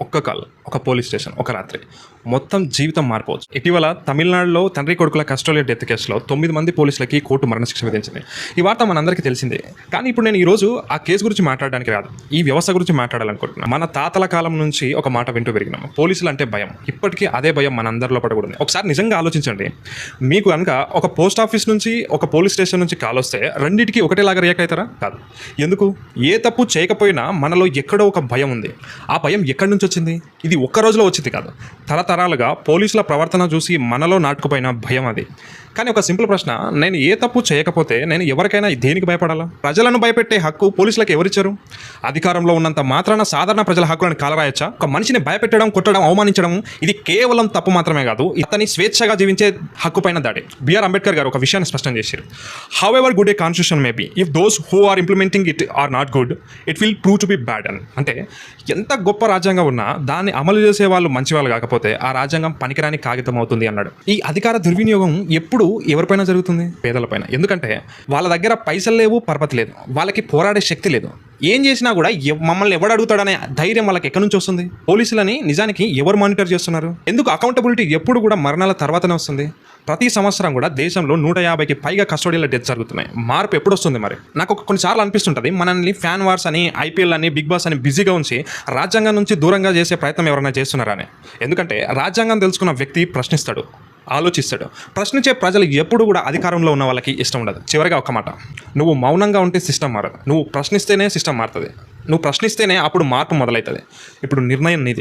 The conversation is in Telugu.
ఒక్క కాల్, ఒక పోలీస్ స్టేషన్, ఒక రాత్రి మొత్తం జీవితం మారిపోవచ్చు. ఇటీవల తమిళనాడులో తండ్రి కొడుకుల కస్టోడియల్ డెత్ కేసులో 9 మంది పోలీసులకి కోర్టు మరణశిక్ష విధించింది. ఈ వార్త మనందరికీ తెలిసిందే. కానీ ఇప్పుడు నేను ఈరోజు ఆ కేసు గురించి మాట్లాడడానికి రాదు, ఈ వ్యవస్థ గురించి మాట్లాడాలనుకుంటున్నాను. మన తాతల కాలం నుంచి ఒక మాట వింటూ పెరిగినాము, పోలీసులు అంటే భయం. ఇప్పటికీ అదే భయం మన అందరిలో పడకూడదు. ఒకసారి నిజంగా ఆలోచించండి, మీకు కనుక ఒక పోస్ట్ ఆఫీస్ నుంచి ఒక పోలీస్ స్టేషన్ నుంచి కాల్ వస్తే రెండింటికి ఒకటేలాగా రియాక్ట్ అవుతారా? కాదు. ఎందుకు? ఏ తప్పు చేయకపోయినా మనలో ఎక్కడో ఒక భయం ఉంది. ఆ భయం ఎక్కడి నుంచి వచ్చింది? ఇది ఒక్క రోజులో వచ్చింది కాదు, తరతరాలుగా పోలీసుల ప్రవర్తన చూసి మనలో నాటుకుపోయిన భయం అది. కానీ ఒక సింపుల్ ప్రశ్న, నేను ఏ తప్పు చేయకపోతే నేను ఎవరికైనా దేనికి భయపడాలా? ప్రజలను భయపెట్టే హక్కు పోలీసులకు ఎవరిచ్చారు? అధికారంలో ఉన్నంత మాత్రాన సాధారణ ప్రజల హక్కులను కాలరాయచ్చా? ఒక మనిషిని భయపెట్టడం, కొట్టడం, అవమానించడం ఇది కేవలం తప్పు మాత్రమే కాదు, అతని స్వేచ్ఛగా జీవించే హక్కు పైన దాడి. బిఆర్ అంబేద్కర్ గారు ఒక విషయాన్ని స్పష్టం చేశారు. However good a constitution may be, if those who are implementing it are not good, it will prove to be bad అని. అంటే ఎంత గొప్ప రాజ్యాంగం ఉన్నా దాన్ని అమలు చేసే వాళ్ళు మంచి వాళ్ళు కాకపోతే ఆ రాజ్యాంగం పనికిరాని కాగితం అవుతుంది అన్నాడు. ఈ అధికార దుర్వినియోగం ఎప్పుడు ఎవరిపైన జరుగుతుంది? పేదలపైన. ఎందుకంటే వాళ్ళ దగ్గర పైసలు లేవు, పరపతి లేదు, వాళ్ళకి పోరాడే శక్తి లేదు. ఏం చేసినా కూడా మమ్మల్ని ఎవడు అడుగుతాడనే ధైర్యం వాళ్ళకి ఎక్కడి నుంచి వస్తుంది? పోలీసులని నిజానికి ఎవరు మానిటర్ చేస్తున్నారు? ఎందుకు అకౌంటబిలిటీ ఎప్పుడు కూడా మరణాల తర్వాతనే వస్తుంది? ప్రతి సంవత్సరం కూడా దేశంలో 150కి పైగా కస్టోడియల్ డెత్ జరుగుతున్నాయి. మార్పు ఎప్పుడు వస్తుంది మరి? నాకు కొన్నిసార్లు అనిపిస్తుంటుంది, మనల్ని ఫ్యాన్ వార్స్ అని, ఐపీఎల్ అని, బిగ్ బాస్ అని బిజీగా ఉంచి రాజ్యాంగం నుంచి దూరంగా చేసే ప్రయత్నం ఎవరైనా చేస్తున్నారని. ఎందుకంటే రాజ్యాంగం తెలుసుకున్న వ్యక్తి ప్రశ్నిస్తాడు, ఆలోచిస్తాడు. ప్రశ్నించే ప్రజలు ఎప్పుడు కూడా అధికారంలో ఉన్న వాళ్ళకి ఇష్టం ఉండదు. చివరిగా ఒక మాట, నువ్వు మౌనంగా ఉంటే సిస్టమ్ మారదు, నువ్వు ప్రశ్నిస్తేనే సిస్టమ్ మారుతుంది. నువ్వు ప్రశ్నిస్తేనే అప్పుడు మార్పు మొదలవుతుంది. ఇప్పుడు నిర్ణయం నీది.